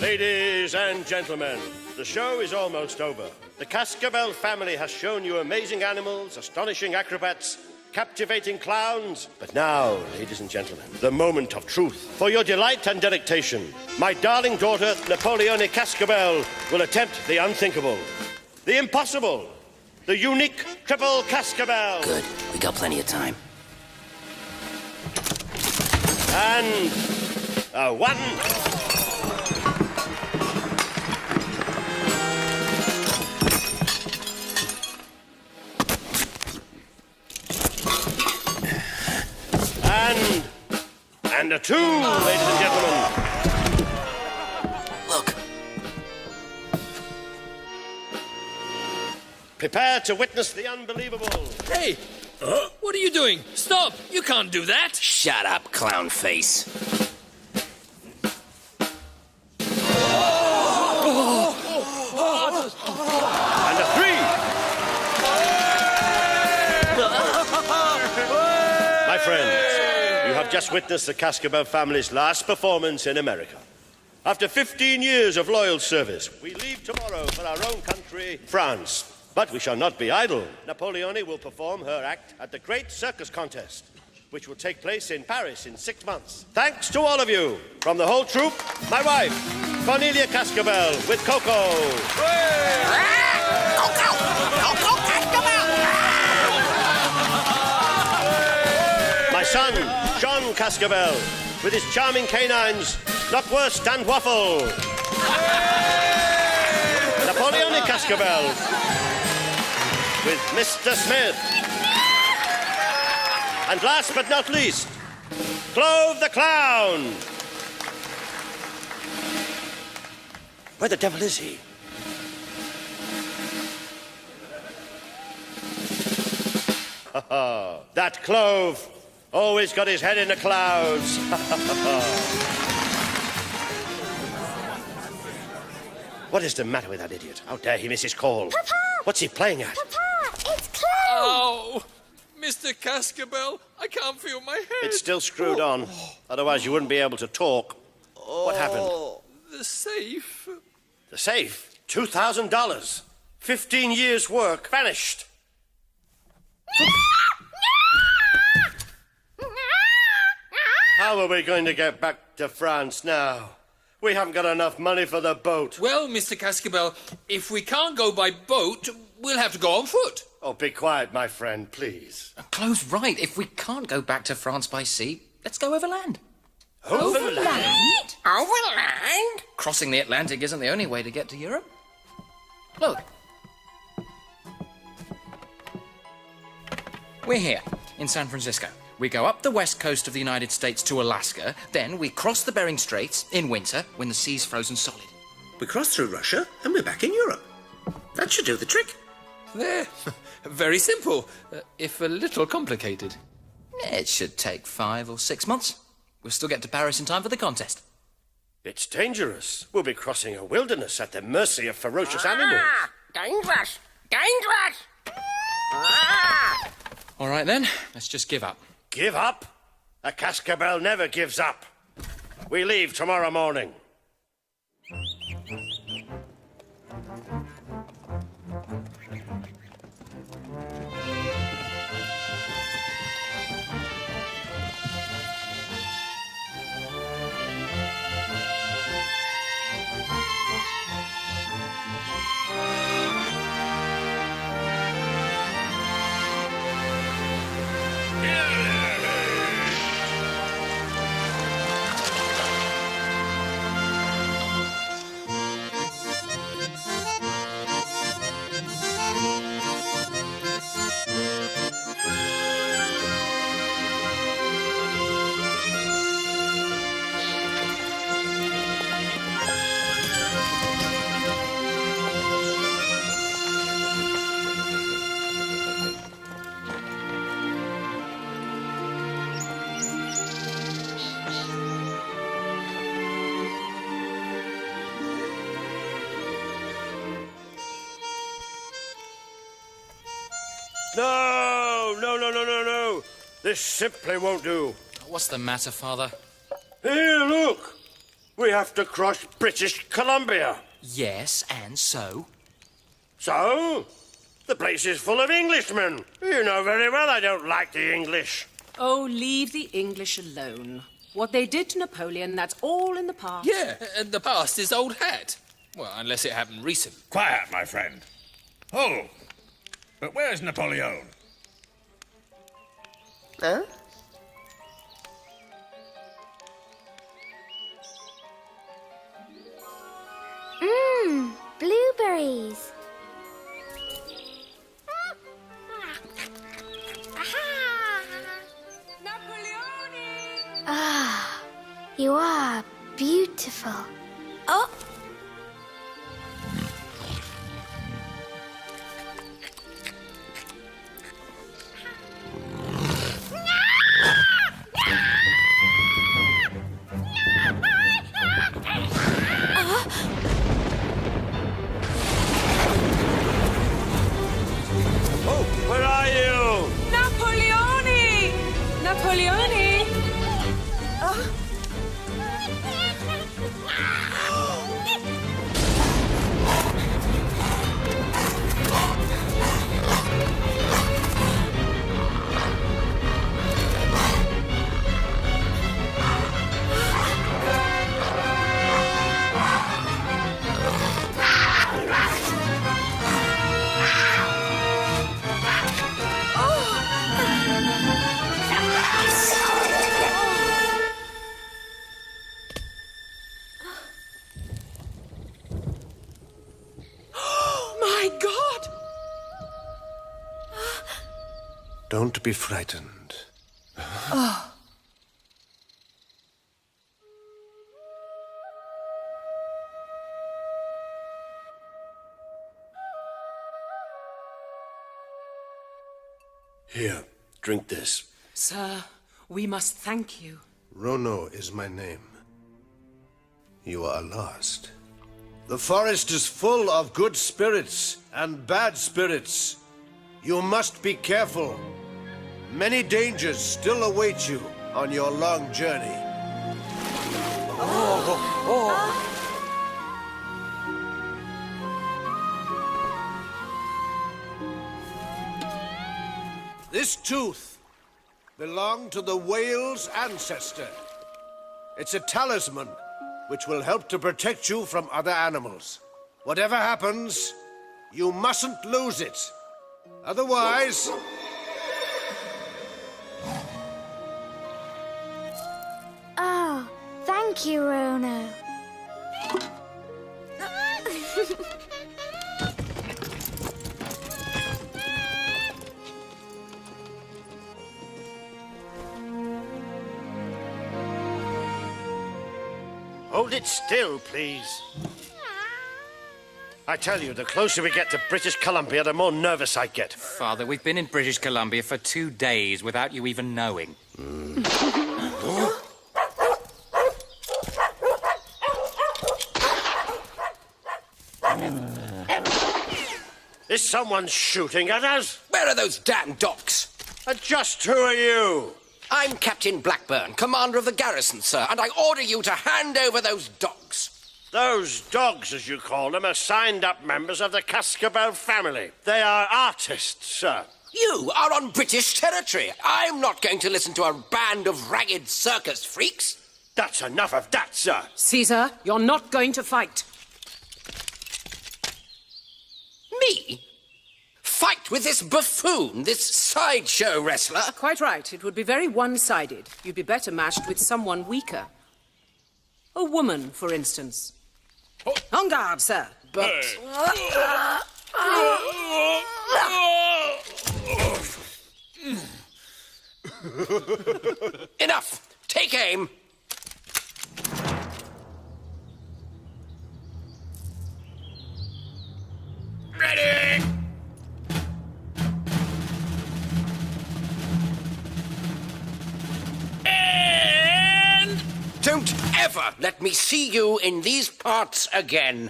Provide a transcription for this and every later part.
Ladies and gentlemen, the show is almost over. The Cascabel family has shown you amazing animals, astonishing acrobats, captivating clowns. But now, ladies and gentlemen, the moment of truth. For your delight and delectation, my darling daughter, Napoleone Cascabel, will attempt the unthinkable, the impossible, the unique triple Cascabel. Good. We got plenty of time. And a one. And a two, ladies and gentlemen. Look. Prepare to witness the unbelievable. Hey! What are you doing? Stop! You can't do that! Shut up, clown face. And a three. My friends, you have just witnessed the Cascabel family's last performance in America. After 15 years of loyal service, we leave tomorrow for our own country, France. But we shall not be idle. Napoleone will perform her act at the Great Circus Contest, which will take place in Paris in 6 months. Thanks to all of you. From the whole troupe, my wife, Cornelia Cascabel, with Coco. Coco Cascabel! My son, John Cascabel, with his charming canines, Knockwurst and Waffle. Napoleone Cascabel, with Mr. Smith. And last but not least, Clove the Clown. Where the devil is he? That Clove always got his head in the clouds. What is the matter with that idiot? How dare he miss his call? Papa! What's he playing at? Papa, it's Clove! Oh! Mr. Cascabel, I can't feel my head. It's still screwed on. Otherwise, you wouldn't be able to talk. What happened? The safe. The safe. $2,000. 15 years' work vanished. How are we going to get back to France now? We haven't got enough money for the boat. Well, Mr. Cascabel, if we can't go by boat, we'll have to go on foot. Oh, be quiet, my friend, please. Clove's right. If we can't go back to France by sea, let's go overland. Overland? Overland? Crossing the Atlantic isn't the only way to get to Europe. Look. We're here, in San Francisco. We go up the west coast of the United States to Alaska, then we cross the Bering Straits in winter when the sea's frozen solid. We cross through Russia and we're back in Europe. That should do the trick. There. Very simple, if a little complicated. It should take 5 or 6 months. We'll still get to Paris in time for the contest. It's dangerous. We'll be crossing a wilderness at the mercy of ferocious animals. Dangerous! Dangerous! All right, then. Let's just give up. Give up? A Cascabel never gives up. We leave tomorrow morning. No! This simply won't do. What's the matter, Father? Here, look! We have to cross British Columbia. Yes, and so? So? The place is full of Englishmen. You know very well I don't like the English. Oh, leave the English alone. What they did to Napoleon, that's all in the past. Yeah, and the past is old hat. Well, unless it happened recent. Quiet, my friend. Oh, but where's Napoleon? Huh? Blueberries. Ah, you are beautiful. Oh. Oh, where are you? Napoleone! Napoleone! My God! Don't be frightened. Here, drink this. Sir, we must thank you. Rono is my name. You are lost. The forest is full of good spirits and bad spirits. You must be careful. Many dangers still await you on your long journey. This tooth belonged to the whale's ancestor. It's a talisman which will help to protect you from other animals. Whatever happens, you mustn't lose it. Otherwise... Oh, thank you, Rono. Hold it still, please. I tell you, the closer we get to British Columbia, the more nervous I get. Father, we've been in British Columbia for 2 days without you even knowing. Is someone shooting at us? Where are those damn dogs? And just who are you? I'm Captain Blackburn, commander of the garrison, sir, and I order you to hand over those dogs. Those dogs, as you call them, are signed-up members of the Cascabel family. They are artists, sir. You are on British territory. I'm not going to listen to a band of ragged circus freaks. That's enough of that, sir. Caesar, you're not going to fight. Me? Fight with this buffoon, this sideshow wrestler? Quite right. It would be very one-sided. You'd be better matched with someone weaker. A woman, for instance. En garde, sir. But... Enough! Take aim! Ready! And... Don't ever let me see you in these parts again.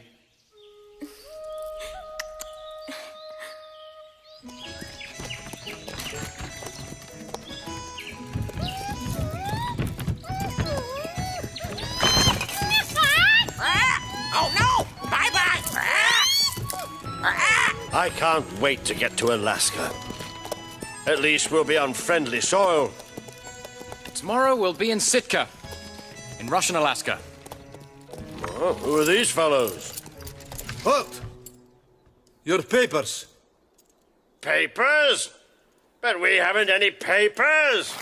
I can't wait to get to Alaska. At least we'll be on friendly soil. Tomorrow we'll be in Sitka, in Russian Alaska. Oh, who are these fellows? Halt! Your papers. Papers? But we haven't any papers.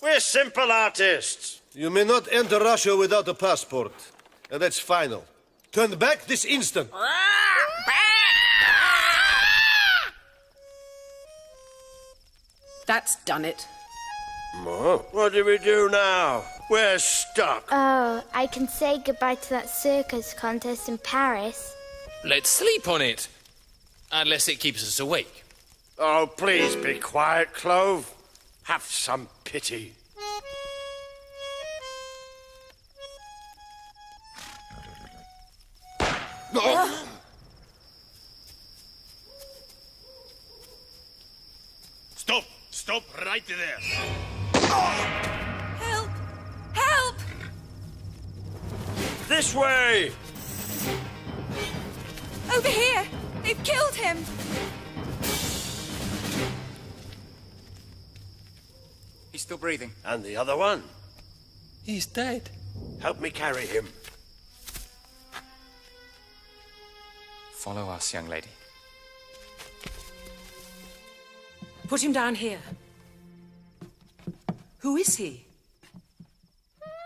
We're simple artists. You may not enter Russia without a passport. And that's final. Turn back this instant. That's done it. What do we do now? We're stuck. Oh, I can say goodbye to that circus contest in Paris. Let's sleep on it. Unless it keeps us awake. Oh, please be quiet, Clove. Have some pity. Stop! Stop right there! Help! Help! This way! Over here! They've killed him! He's still breathing. And the other one? He's dead. Help me carry him. Follow us, young lady. Put him down here. Who is he?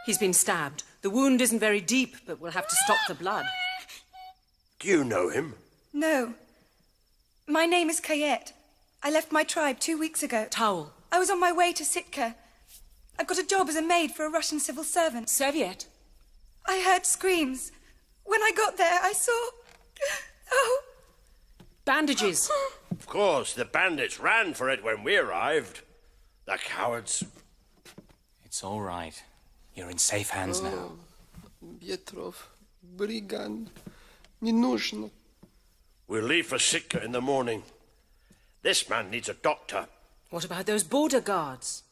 He's been stabbed. The wound isn't very deep, but we'll have to stop the blood. Do you know him? No. My name is Kayet. I left my tribe 2 weeks ago. Towel. I was on my way to Sitka. I've got a job as a maid for a Russian civil servant. Serviette. I heard screams. When I got there, I saw... Oh! Bandages. Of course, the bandits ran for it when we arrived. The cowards. It's all right. You're in safe hands now. Петров, бриганд, не нужно. We'll leave for Sitka in the morning. This man needs a doctor. What about those border guards?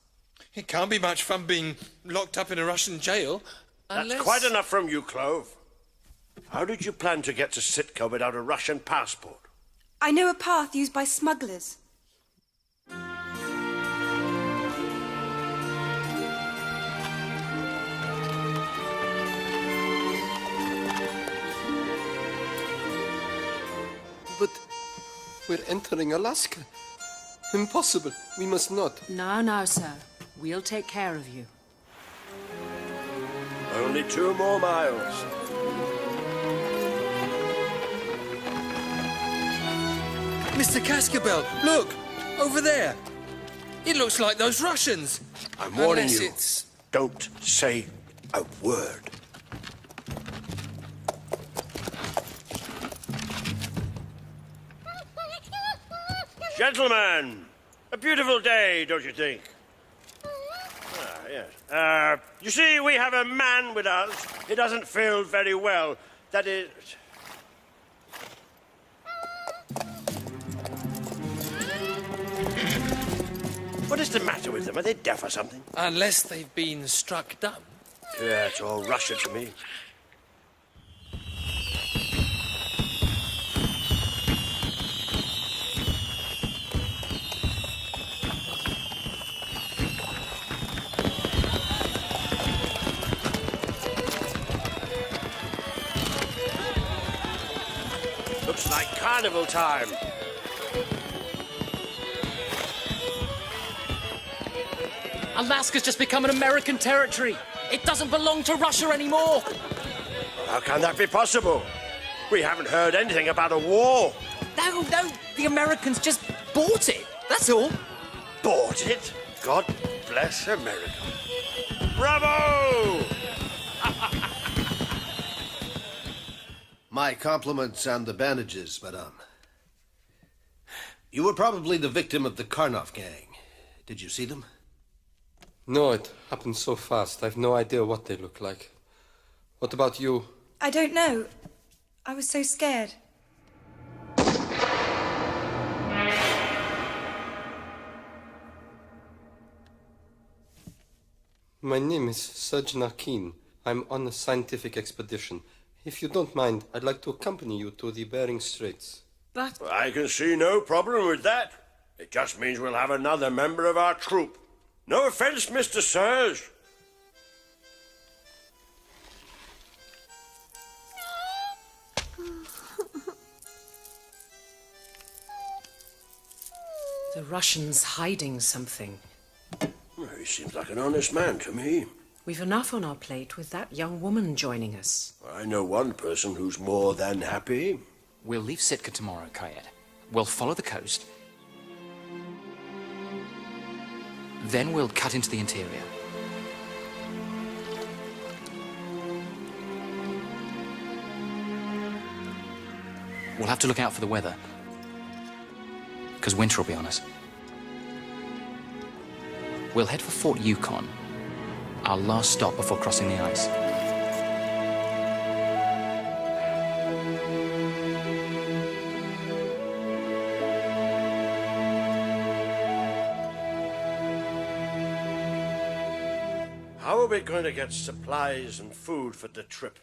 It can't be much fun being locked up in a Russian jail. That's quite enough from you, Clove. How did you plan to get to Sitka without a Russian passport? I know a path used by smugglers. But we're entering Alaska. Impossible. We must not. No, sir. We'll take care of you. Only 2 more miles. Mr. Cascabel, look! Over there! It looks like those Russians. I'm warning Unless you. it's... Don't say a word. Gentlemen, a beautiful day, don't you think? Yes. You see, we have a man with us. He doesn't feel very well. That is... What is the matter with them? Are they deaf or something? Unless they've been struck dumb. Yeah, it's all Russian to me. Looks like carnival time. Alaska's just become an American territory. It doesn't belong to Russia anymore. How can that be possible? We haven't heard anything about a war. No, the Americans just bought it. That's all. Bought it? God bless America. Bravo! My compliments and the bandages, madame. You were probably the victim of the Karnov gang. Did you see them? No, it happened so fast. I've no idea what they look like. What about you? I don't know. I was so scared. My name is Sergeant Akin. I'm on a scientific expedition. If you don't mind, I'd like to accompany you to the Bering Straits. But... I can see no problem with that. It just means we'll have another member of our troop. No offense, Mr. Serge. The Russian's hiding something. Well, he seems like an honest man to me. We've enough on our plate with that young woman joining us. I know one person who's more than happy. We'll leave Sitka tomorrow, Kayed. We'll follow the coast. Then we'll cut into the interior. We'll have to look out for the weather, because winter will be on us. We'll head for Fort Yukon, our last stop before crossing the ice. How are we going to get supplies and food for the trip?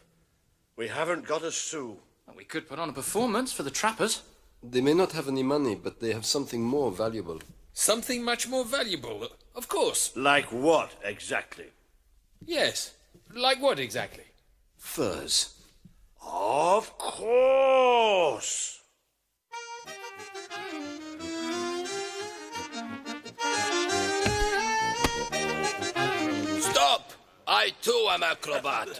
We haven't got a sou. We could put on a performance for the trappers. They may not have any money, but they have something more valuable. Something much more valuable, of course. Like what, exactly? Yes. Like what exactly? Furs. Of course! Stop! I too am acrobat.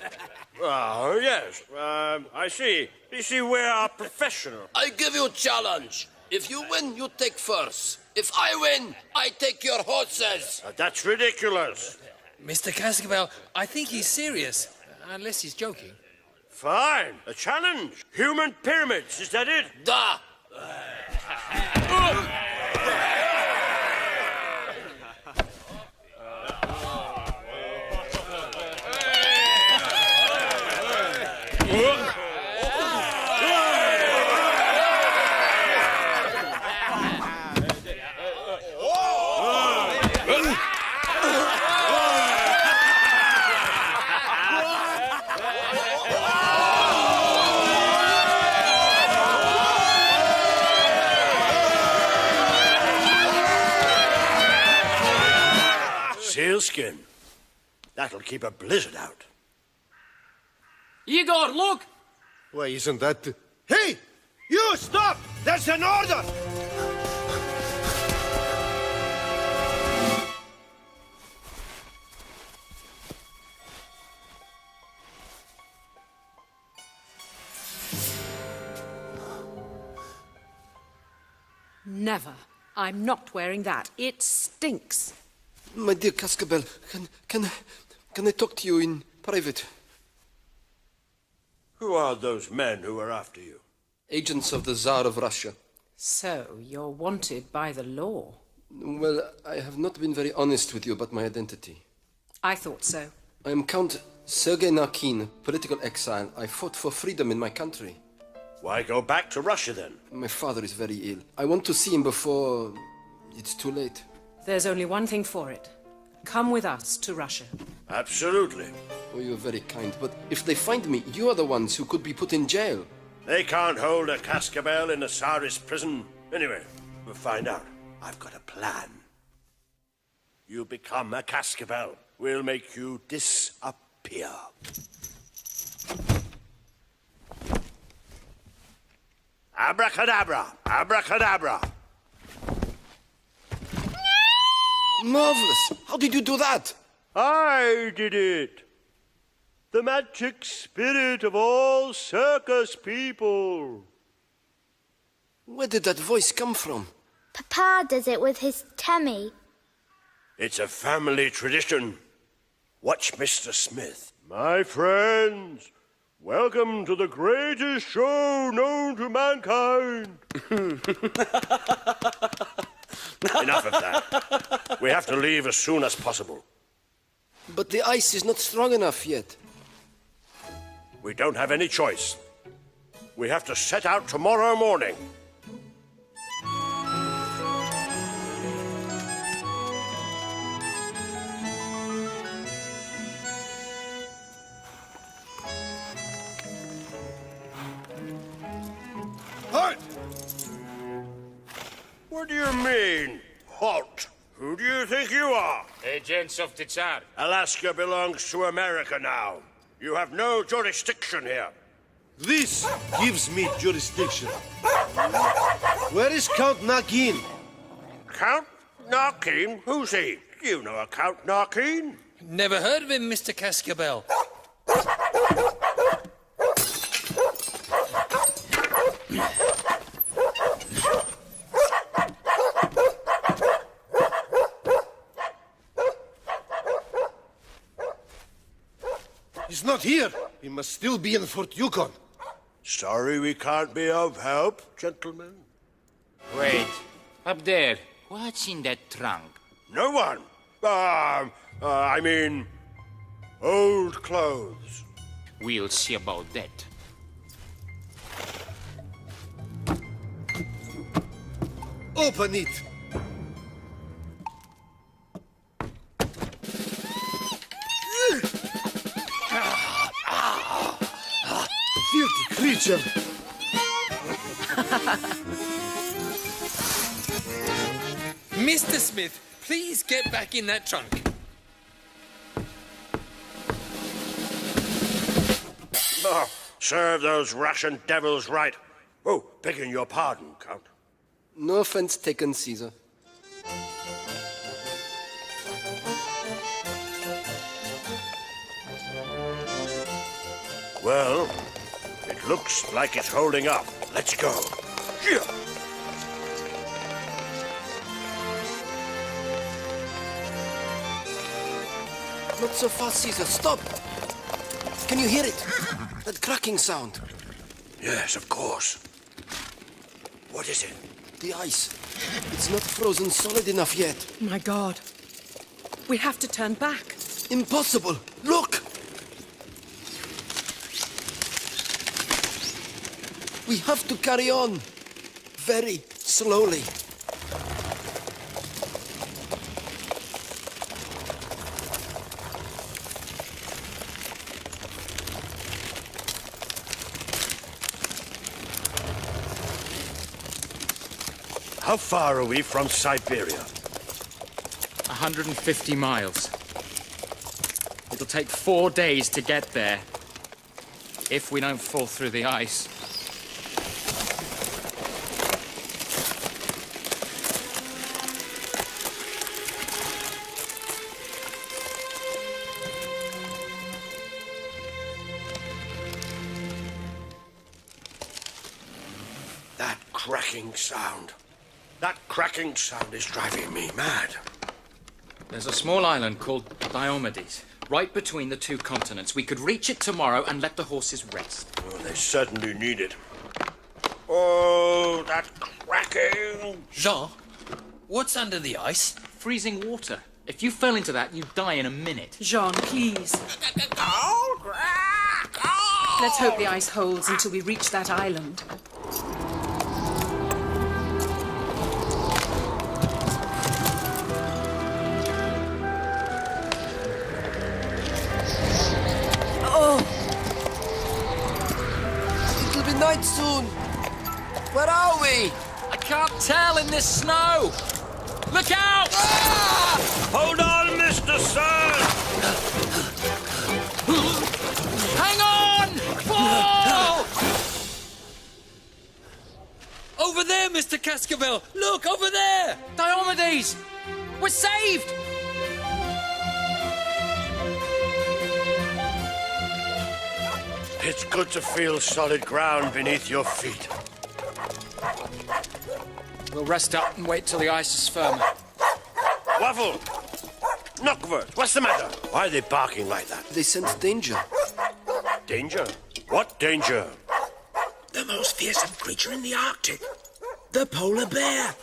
Oh, yes. I see. You see, we're a professional. I give you challenge. If you win, you take first. If I win, I take your horses. That's ridiculous. Mr. Cascabel, I think he's serious. Unless he's joking. Fine. A challenge. Human pyramids, is that it? Da! Sealskin. That'll keep a blizzard out. Igor, look! Why, isn't that... Hey! You, stop! That's an order! Never. I'm not wearing that. It stinks. My dear Cascabel, can I talk to you in private? Who are those men who are after you? Agents of the Tsar of Russia. So, you're wanted by the law. Well, I have not been very honest with you about my identity. I thought so. I am Count Sergei Narkin, political exile. I fought for freedom in my country. Why go back to Russia, then? My father is very ill. I want to see him before it's too late. There's only one thing for it. Come with us to Russia. Absolutely. Oh, you're very kind, but if they find me, you are the ones who could be put in jail. They can't hold a Cascabel in a Tsarist prison. Anyway, we'll find out. I've got a plan. You become a Cascabel. We'll make you disappear. Abracadabra! Abracadabra! Marvelous! How did you do that? I did it. The magic spirit of all circus people. Where did that voice come from? Papa does it with his tummy. It's a family tradition. Watch Mr. Smith. My friends, welcome to the greatest show known to mankind. Enough of that. We have to leave as soon as possible. But the ice is not strong enough yet. We don't have any choice. We have to set out tomorrow morning. Halt! What do you mean, halt? Who do you think you are? Agents of the Tsar. Alaska belongs to America now. You have no jurisdiction here. This gives me jurisdiction. Where is Count Nakin? Count Narkeen? Who's he? You know a Count Narkeen? Never heard of him, Mr. Cascabel. He's not here. He must still be in Fort Yukon. Sorry we can't be of help, gentlemen. Wait. Up there. What's in that trunk? No one. I mean, old clothes. We'll see about that. Open it. Filthy creature. Mr. Smith, please get back in that trunk. Oh, serve those Russian devils right. Oh, begging your pardon, Count. No offense taken, Caesar. Well, it looks like it's holding up. Let's go. Yeah. Not so fast, Caesar. Stop! Can you hear it? That cracking sound. Yes, of course. What is it? The ice. It's not frozen solid enough yet. My God. We have to turn back. Impossible! Look! We have to carry on. Very slowly. How far are we from Siberia? 150 miles. It'll take 4 days to get there. If we don't fall through the ice. That cracking sound. That cracking sound is driving me mad. There's a small island called Diomedes, right between the two continents. We could reach it tomorrow and let the horses rest. Oh, they certainly need it. Oh, that cracking! Jean, what's under the ice? Freezing water. If you fell into that, you'd die in a minute. Jean, please. Let's hope the ice holds until we reach that island. It'll be night soon. Where are we? I can't tell in this snow. Look out! Ah! Hold on, Mr. Sun! Hang on! Whoa! Over there, Mr. Cascabel! Look, over there! Diomedes! We're saved! It's good to feel solid ground beneath your feet. We'll rest up and wait till the ice is firmer. Waffle! Knockvert, what's the matter? Why are they barking like that? They sense danger. Danger? What danger? The most fearsome creature in the Arctic. The polar bear.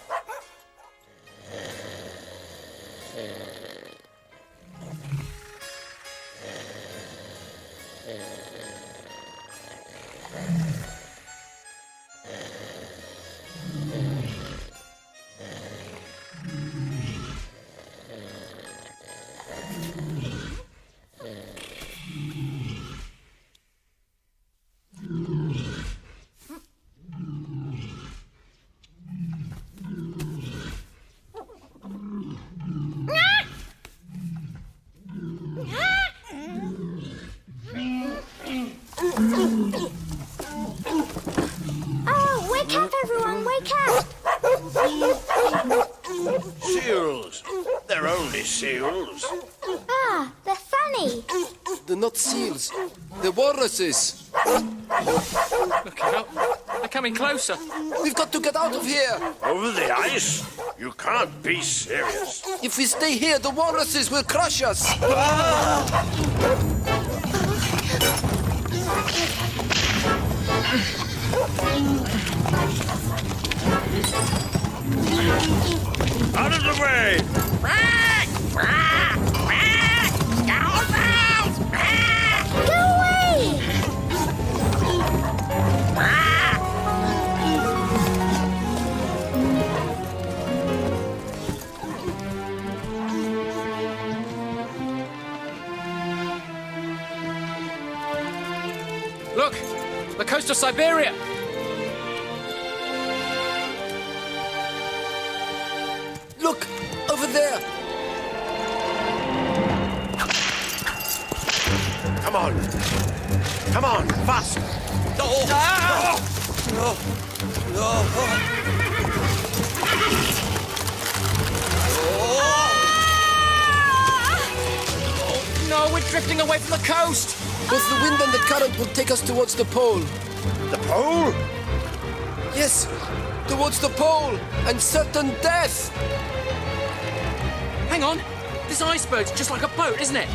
silly seals. Ah, they're funny. They're not seals. They're walruses. Look out. They're coming closer. We've got to get out of here. Over the ice? You can't be serious. If we stay here, the walruses will crush us. Out of the way! Go away! Look! The coast of Siberia! Look, over there. Come on! Come on, fast! No, we're drifting away from the coast! Both the wind and the current will take us towards the pole. The pole? Yes, towards the pole and certain death. Hang on. This iceberg's just like a boat, isn't it?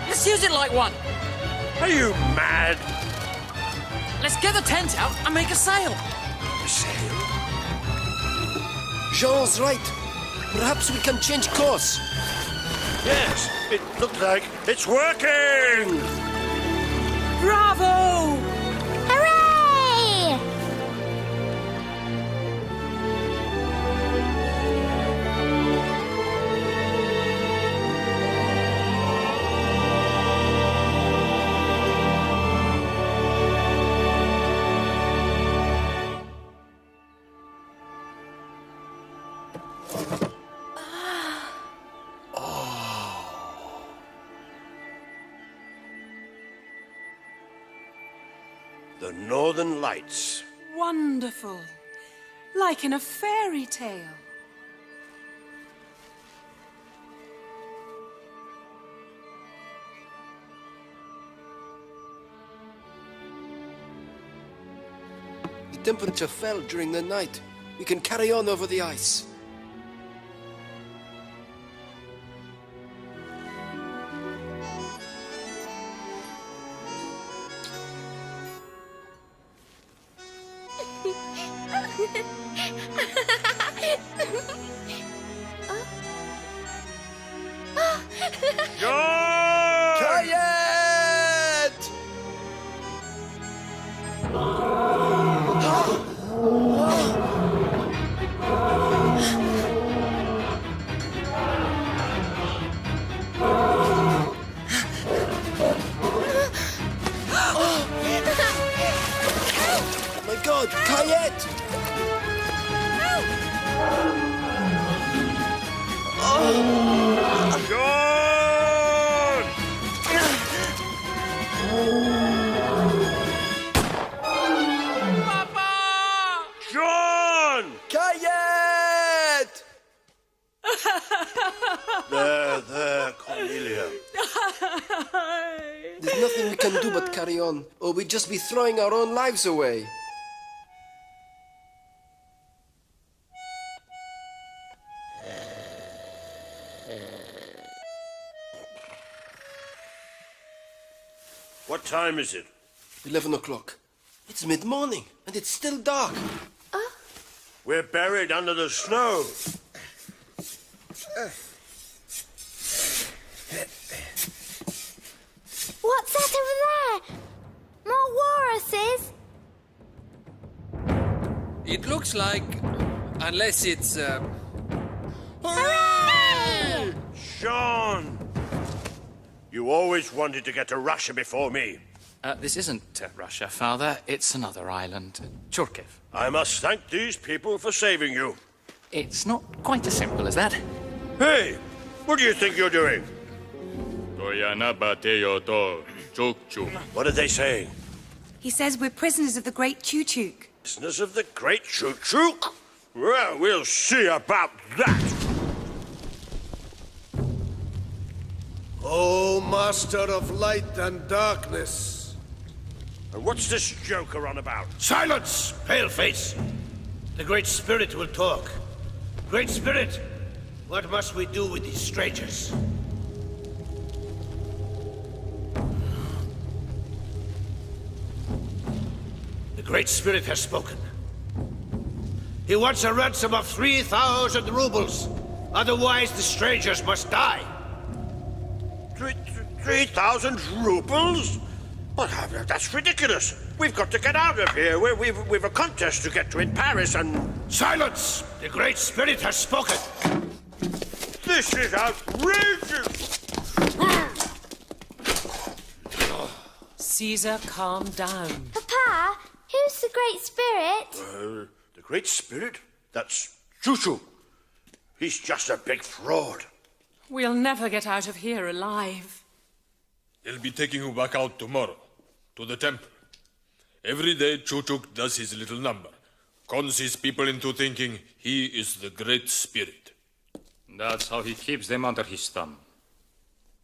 Let's use it like one. Are you mad? Let's get the tent out and make a sail. A sail? Jean's right. Perhaps we can change course. Yes, it looks like it's working! Bravo! Hooray! The Northern Lights. Wonderful. Like in a fairy tale. The temperature fell during the night. We can carry on over the ice. Quiet! Oh my God, quiet! John! Papa! John! Quiet! There, Cornelia. There's nothing we can do but carry on, or we'd just be throwing our own lives away. What time is it? 11 o'clock. It's mid-morning, and it's still dark. We're buried under the snow. What's that over there? More walruses? It looks like... Unless it's... Hooray! Sean! You always wanted to get to Russia before me. This isn't Russia, Father. It's another island. Churkiv. I must thank these people for saving you. It's not quite as simple as that. Hey, what do you think you're doing? What are they saying? He says we're prisoners of the Great Choo-Chook. Business of the Great Choo-Chook? Well, we'll see about that. O Master of Light and Darkness. And what's this joker on about? Silence, paleface! The Great Spirit will talk. Great Spirit, what must we do with these strangers? The Great Spirit has spoken. He wants a ransom of 3,000 rubles. Otherwise, the strangers must die. 3,000 rubles? But that's ridiculous. We've got to get out of here. We've a contest to get to in Paris and... Silence! The Great Spirit has spoken. This is outrageous! Caesar, calm down. Papa, who's the Great Spirit? The Great Spirit? That's Choo-Choo. He's just a big fraud. We'll never get out of here alive. They'll be taking you back out tomorrow, to the temple. Every day, Choo-Choo does his little number. Cons his people into thinking he is the Great Spirit. That's how he keeps them under his thumb.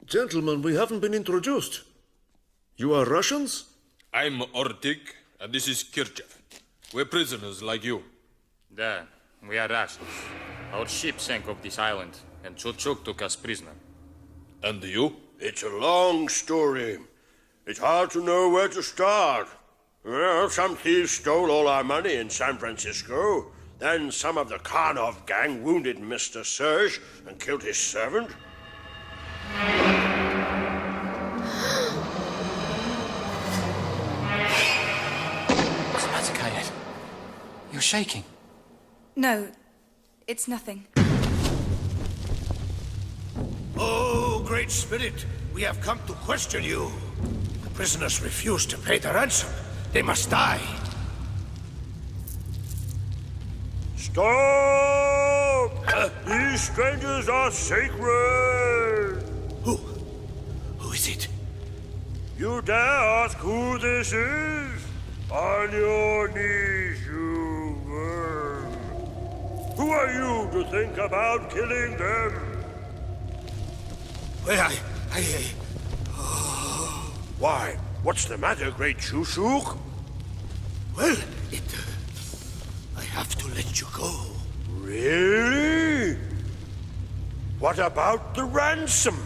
Gentlemen, we haven't been introduced. You are Russians? I'm Ortik, and this is Kirchev. We're prisoners like you. There, we are Russians. Our ship sank off this island, and Choo-Choo took us prisoner. And you? It's a long story. It's hard to know where to start. Well, some thieves stole all our money in San Francisco. Then some of the Karnov gang wounded Mr. Serge and killed his servant. What's the matter, Kayet? You're shaking. No, it's nothing. Oh, Great Spirit, we have come to question you. The prisoners refuse to pay the ransom. They must die. Stop! These strangers are sacred! Who is it? You dare ask who this is? On your knees, you worm. Who are you to think about killing them? Well, Why? What's the matter, Great Choo-Choo? Well, I have to let you go. Really? What about the ransom?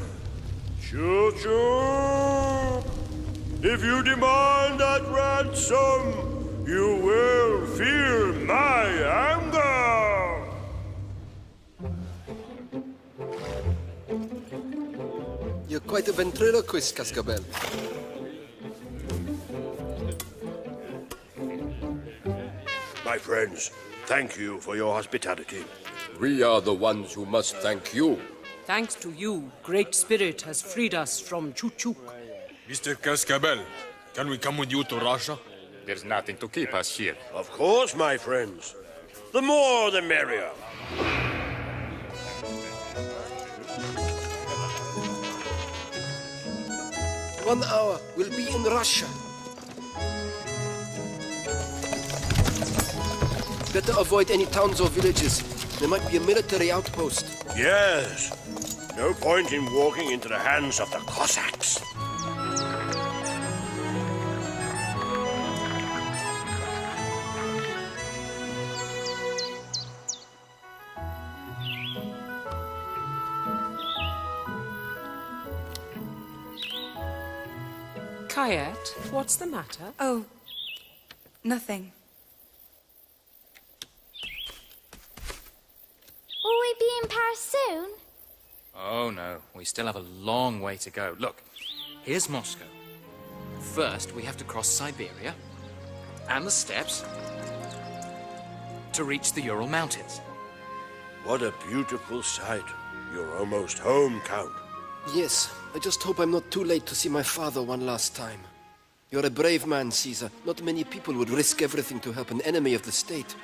Choo-Choo! If you demand that ransom, you will feel my anger! You're quite a ventriloquist, Cascabel. My friends, thank you for your hospitality. We are the ones who must thank you. Thanks to you, Great Spirit has freed us from Choo-Choo. Mr. Cascabel, can we come with you to Russia? There's nothing to keep us here. Of course, my friends. The more, the merrier. One hour, we'll be in Russia. Better avoid any towns or villages. There might be a military outpost. Yes. No point in walking into the hands of the Cossacks. Kayet, what's the matter? Oh, nothing. Will we be in Paris soon? Oh, no. We still have a long way to go. Look, here's Moscow. First, we have to cross Siberia and the steppes to reach the Ural Mountains. What a beautiful sight. You're almost home, Count. Yes, I just hope I'm not too late to see my father one last time. You're a brave man, Caesar. Not many people would risk everything to help an enemy of the state.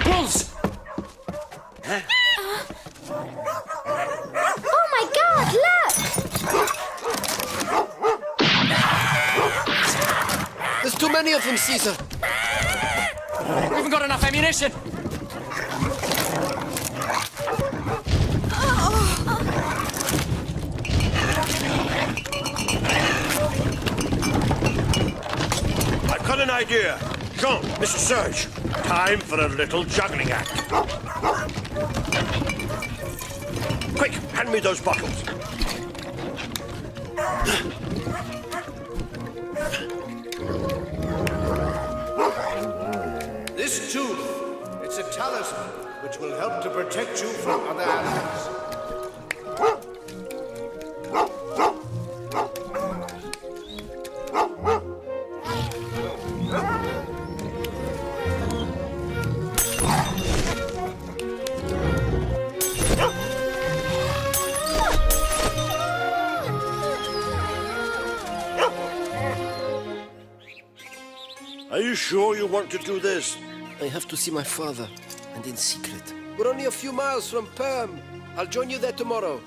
Wolves! Oh my God, look! There's too many of them, Cesar. We haven't got enough ammunition. I've got an idea. Jean, Mr. Serge, time for a little juggling act. Quick, hand me those bottles. This tooth, it's a talisman which will help to protect you from other animals. Are you sure you want to do this? I have to see my father, and in secret. We're only a few miles from Perm. I'll join you there tomorrow.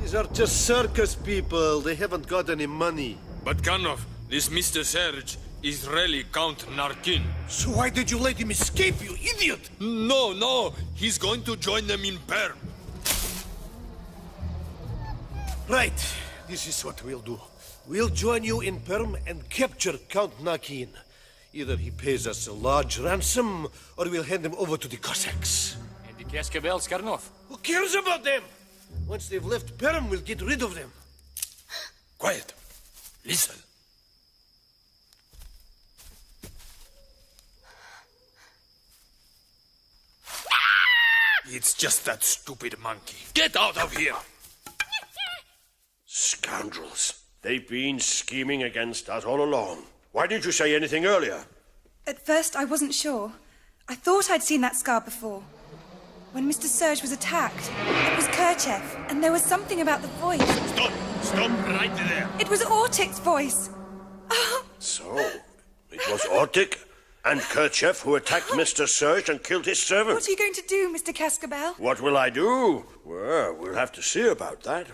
These are just circus people. They haven't got any money. But Kanov, this Mr. Serge is really Count Narkin. So why did you let him escape, you idiot? No, he's going to join them in Perm. Right, this is what we'll do. We'll join you in Perm and capture Count Narkin. Either he pays us a large ransom, or we'll hand him over to the Cossacks. And the Cascabels, Karnov. Who cares about them? Once they've left Perm, we'll get rid of them. Quiet. Listen. It's just that stupid monkey. Get out of here! Scoundrels. They've been scheming against us all along. Why didn't you say anything earlier? At first, I wasn't sure. I thought I'd seen that scar before. When Mr. Serge was attacked, it was Kirchev, and there was something about the voice. Stop! Stop right there! It was Ortik's voice. So, it was Ortik and Kirchev who attacked Mr. Serge and killed his servant. What are you going to do, Mr. Cascabel? What will I do? Well, we'll have to see about that.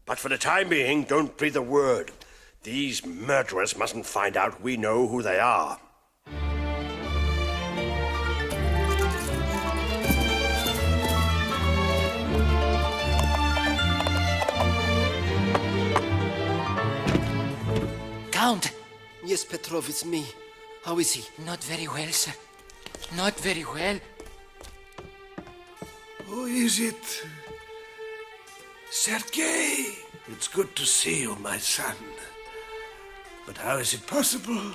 But for the time being, don't breathe a word. These murderers mustn't find out we know who they are. Count! Yes, Petrov, it's me. How is he? Not very well, sir. Not very well. Who is it? Sergei! It's good to see you, my son. But how is it possible?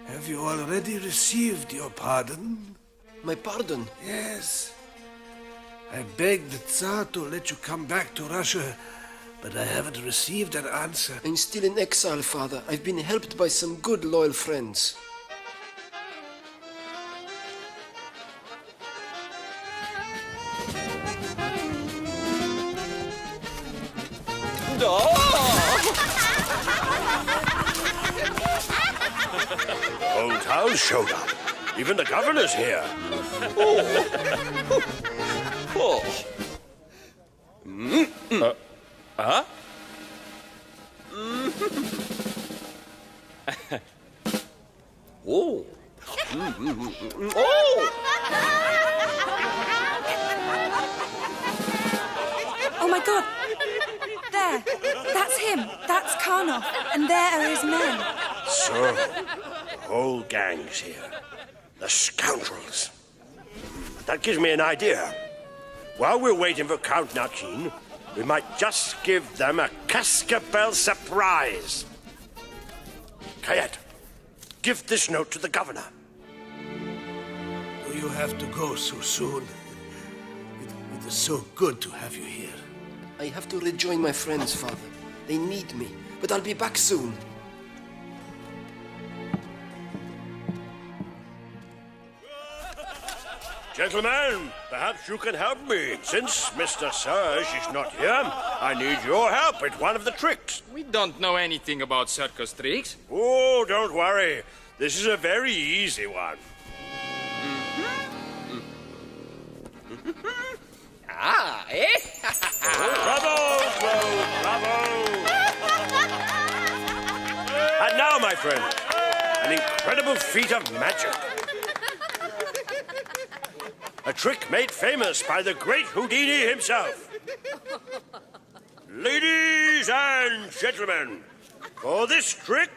Have you already received your pardon? My pardon? Yes. I begged the Tsar to let you come back to Russia, but I haven't received an answer. I'm still in exile, Father. I've been helped by some good, loyal friends. Whole town showed up. Even the governor's here. Huh? Oh. Oh my God! There! That's him! That's Karnov! And there are his men! So, the whole gang's here. The scoundrels. That gives me an idea. While we're waiting for Count Narkin, we might just give them a Cascabel surprise. Kayet, give this note to the governor. Do you have to go so soon? It is so good to have you here. I have to rejoin my friends, Father. They need me, but I'll be back soon. Gentlemen, perhaps you can help me. Since Mr. Serge is not here, I need your help with one of the tricks. We don't know anything about circus tricks. Oh, don't worry. This is a very easy one. Ah, eh? Bravo, bravo! And now, my friend, an incredible feat of magic. A trick made famous by the great Houdini himself. Ladies and gentlemen, for this trick,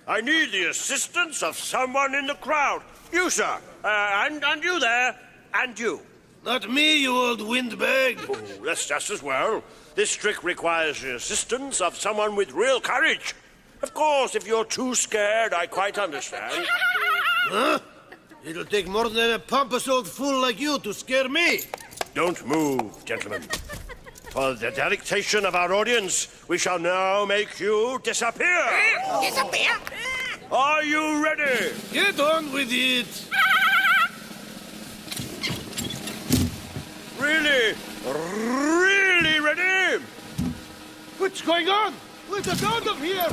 I need the assistance of someone in the crowd. You, sir, and you there, and you. Not me, you old windbag. Oh, that's just as well. This trick requires the assistance of someone with real courage. Of course, if you're too scared, I quite understand. Huh? It'll take more than a pompous old fool like you to scare me. Don't move, gentlemen. For the delectation of our audience, we shall now make you disappear. Disappear? Are you ready? Get on with it. Really ready? What's going on? Let us out of here.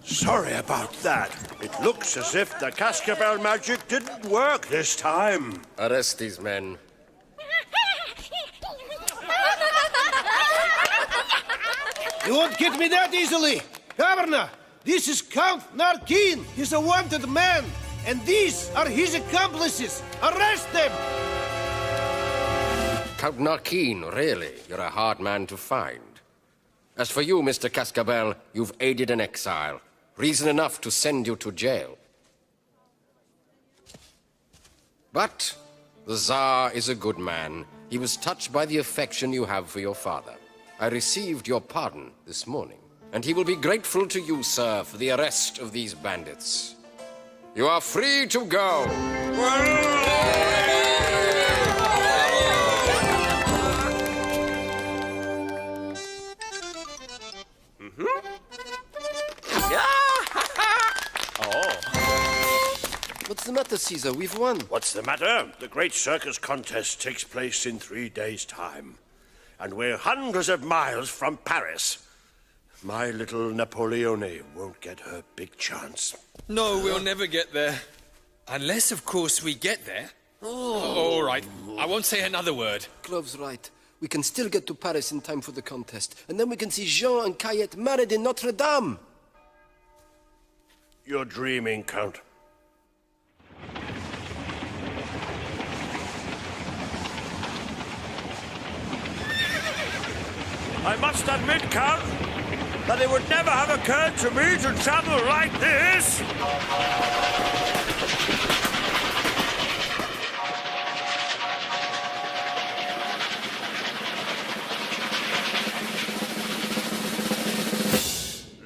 Sorry about that. It looks as if the Cascabel magic didn't work this time. Arrest these men. You won't get me that easily. Governor, this is Count Narkin. He's a wanted man. And these are his accomplices. Arrest them! Count Narkin, really? You're a hard man to find. As for you, Mr. Cascabel, you've aided an exile. Reason enough to send you to jail. But the Tsar is a good man. He was touched by the affection you have for your father. I received your pardon this morning, and he will be grateful to you, sir, for the arrest of these bandits. You are free to go. What's the matter, Caesar? We've won. What's the matter? The great circus contest takes place in 3 days' time. And we're hundreds of miles from Paris. My little Napoleone won't get her big chance. No, we'll never get there. Unless, of course, we get there. Oh, all right. I won't say another word. Clove's right. We can still get to Paris in time for the contest. And then we can see Jean and Cayette married in Notre Dame. You're dreaming, Count. I must admit, Count, that it would never have occurred to me to travel like this.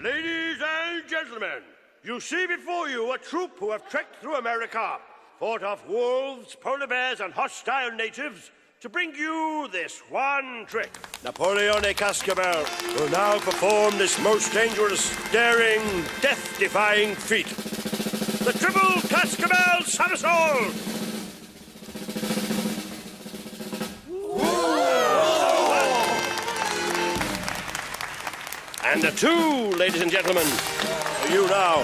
Ladies and gentlemen, you see before you a troop who have trekked through America, fought off wolves, polar bears, and hostile natives, to bring you this one trick. Napoleone Cascabel will now perform this most dangerous, daring, death-defying feat. The triple Cascabel somersault! And a two, ladies and gentlemen. For you now,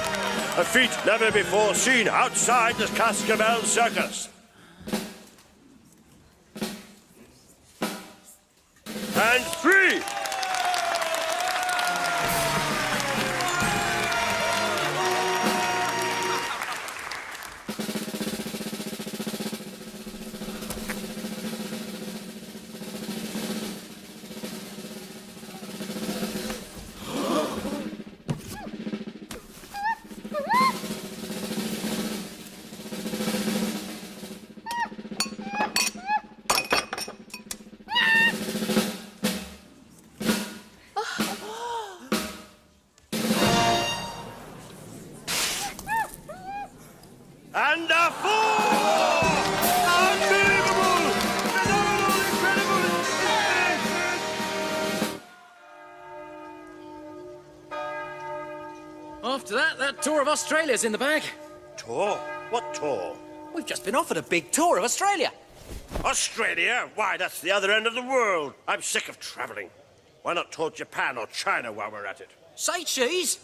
a feat never before seen outside the Cascabel circus. And three. And a four! Unbelievable! Phenomenal! Incredible! After that tour of Australia's in the bag. Tour? What tour? We've just been offered a big tour of Australia. Australia? Why, that's the other end of the world. I'm sick of travelling. Why not tour Japan or China while we're at it? Say cheese.